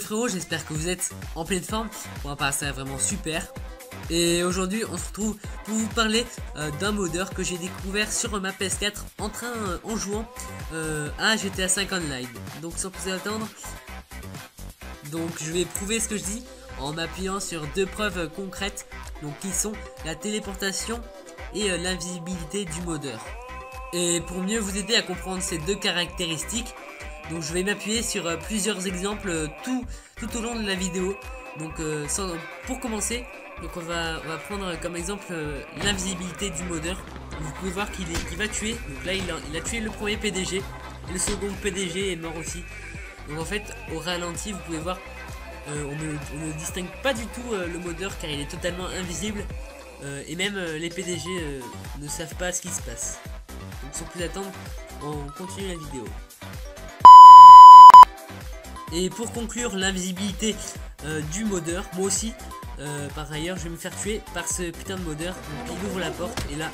les frérots, j'espère que vous êtes en pleine forme. On va passer vraiment super. Et aujourd'hui on se retrouve pour vous parler d'un modeur que j'ai découvert sur ma PS4 en jouant à GTA 5 Online. Donc sans plus attendre, donc je vais prouver ce que je dis en m'appuyant sur deux preuves concrètes, donc qui sont la téléportation et l'invisibilité du modeur. Et pour mieux vous aider à comprendre ces deux caractéristiques, donc je vais m'appuyer sur plusieurs exemples tout au long de la vidéo. Donc pour commencer, donc on va prendre comme exemple l'invisibilité du modeur. Vous pouvez voir qu'il va tuer. Donc là il a tué le premier PDG et le second PDG est mort aussi. Donc en fait au ralenti vous pouvez voir on ne distingue pas du tout le modeur car il est totalement invisible et même les PDG ne savent pas ce qui se passe. Donc sans plus attendre, on continue la vidéo. Et pour conclure l'invisibilité du modeur, moi aussi par ailleurs je vais me faire tuer par ce putain de modeur. Donc il ouvre la porte et là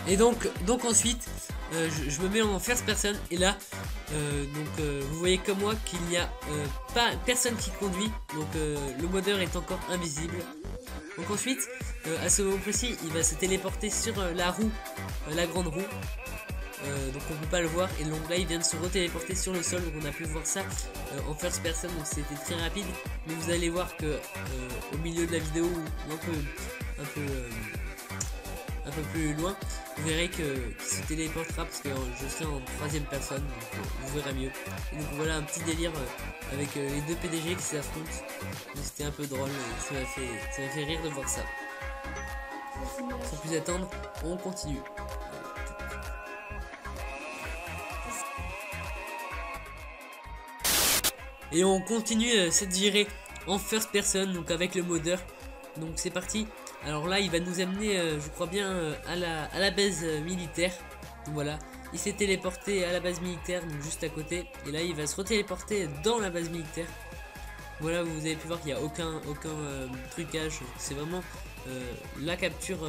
et donc ensuite je me mets en first person et là vous voyez comme moi qu'il n'y a pas personne qui conduit, donc le modeur est encore invisible. Donc ensuite à ce moment précis il va se téléporter sur la roue, la grande roue. Donc on peut pas le voir et donc là il vient de se retéléporter sur le sol, donc on a pu voir ça en first person, donc c'était très rapide. Mais vous allez voir que au milieu de la vidéo ou un peu plus loin, vous verrez qu'il se téléportera parce que je serai en troisième personne, donc vous verrez mieux. Et donc voilà un petit délire avec les deux PDG qui s'affrontent. C'était un peu drôle, ça m'a fait rire de voir ça. Sans plus attendre, on continue. Et on continue cette virée en first person, donc avec le modeur. Donc c'est parti. Alors là il va nous amener je crois bien à la base militaire. Donc voilà, il s'est téléporté à la base militaire, donc juste à côté. Et là il va se retéléporter dans la base militaire. Voilà, vous avez pu voir qu'il n'y a aucun trucage. C'est vraiment la capture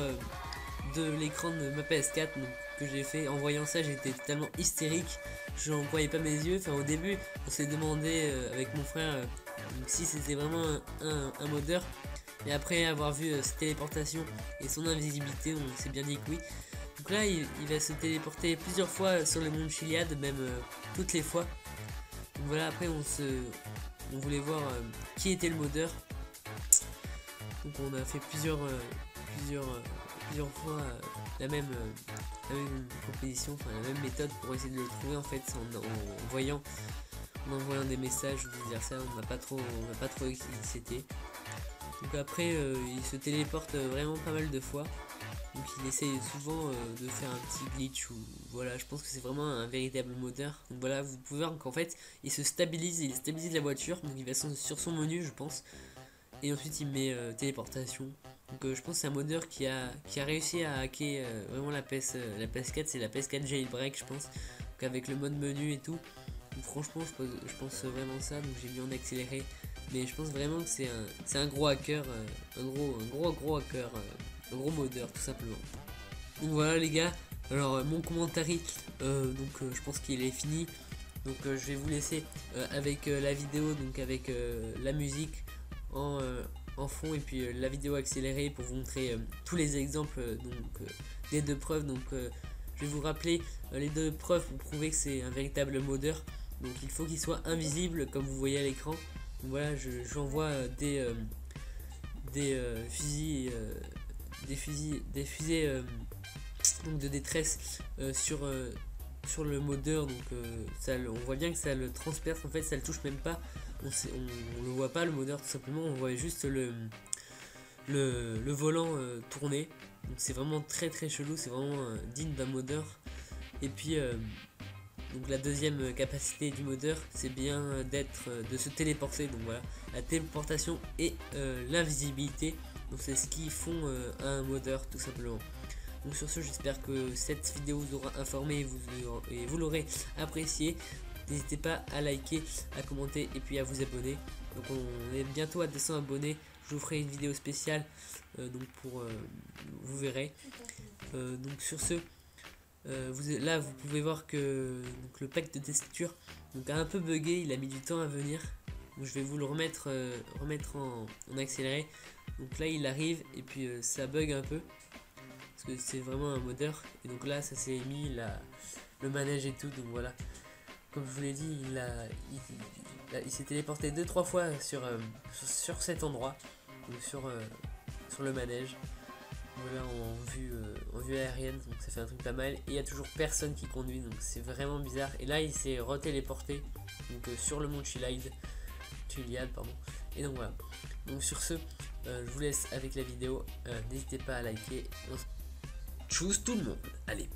de l'écran de ma PS4 donc, que j'ai fait. En voyant ça j'étais totalement hystérique. Je n'en croyais pas mes yeux. Enfin au début on s'est demandé avec mon frère si c'était vraiment un modeur. Et après avoir vu sa téléportation et son invisibilité, on s'est bien dit que oui. Donc là il va se téléporter plusieurs fois sur le monde Chiliad, même toutes les fois. Donc voilà, après on voulait voir qui était le modeur. Donc on a fait plusieurs fois la même proposition, enfin la même méthode pour essayer de le trouver en fait en envoyant des messages ou des ça. On n'a pas trop qui c'était. Donc après il se téléporte vraiment pas mal de fois. Donc il essaye souvent de faire un petit glitch ou voilà, je pense que c'est vraiment un véritable modeur. Donc voilà, vous pouvez voir qu'en fait il stabilise la voiture, donc il va sur son menu je pense. Et ensuite il met téléportation. Donc je pense que c'est un modeur qui a réussi à hacker vraiment la PS4, c'est la PS4 jailbreak je pense. Donc avec le mode menu et tout. Donc franchement je pense vraiment ça, donc j'ai mis en accéléré. Mais je pense vraiment que c'est un gros hacker, un gros hacker, un gros modeur tout simplement. Donc voilà les gars, alors mon commentaire je pense qu'il est fini. Donc je vais vous laisser avec la vidéo, donc avec la musique en fond et puis la vidéo accélérée pour vous montrer tous les exemples des deux preuves. Donc je vais vous rappeler les deux preuves pour prouver que c'est un véritable modeur. Donc il faut qu'il soit invisible comme vous voyez à l'écran. Voilà, j'envoie des fusées donc de détresse sur le modeur. Donc on voit bien que ça le transperce, en fait ça le touche même pas. On le voit pas le modeur tout simplement, on voit juste le volant tourner. Donc c'est vraiment très chelou, c'est vraiment digne d'un modeur. Et puis donc la deuxième capacité du modeur c'est bien de se téléporter. Donc voilà, la téléportation et l'invisibilité. Donc c'est ce qui font un modeur tout simplement. Donc sur ce j'espère que cette vidéo vous aura informé et vous l'aurez apprécié. N'hésitez pas à liker, à commenter et puis à vous abonner. Donc on est bientôt à 200 abonnés. Je vous ferai une vidéo spéciale vous verrez. Donc sur ce Là vous pouvez voir que donc, le pack de texture donc, a un peu bugué, il a mis du temps à venir. Donc, je vais vous le remettre en accéléré. Donc là il arrive et puis ça bug un peu parce que c'est vraiment un modeur. Et donc là ça s'est mis le manège et tout. Donc voilà, comme je vous l'ai dit, il s'est téléporté 2-3 fois sur cet endroit, donc sur le manège. Voilà, en vue aérienne, donc ça fait un truc pas mal. Et il y a toujours personne qui conduit, donc c'est vraiment bizarre. Et là il s'est retéléporté donc sur le mont Chiliad, pardon. Et donc voilà. Donc sur ce, je vous laisse avec la vidéo. N'hésitez pas à liker. Tchuss tout le monde. Allez.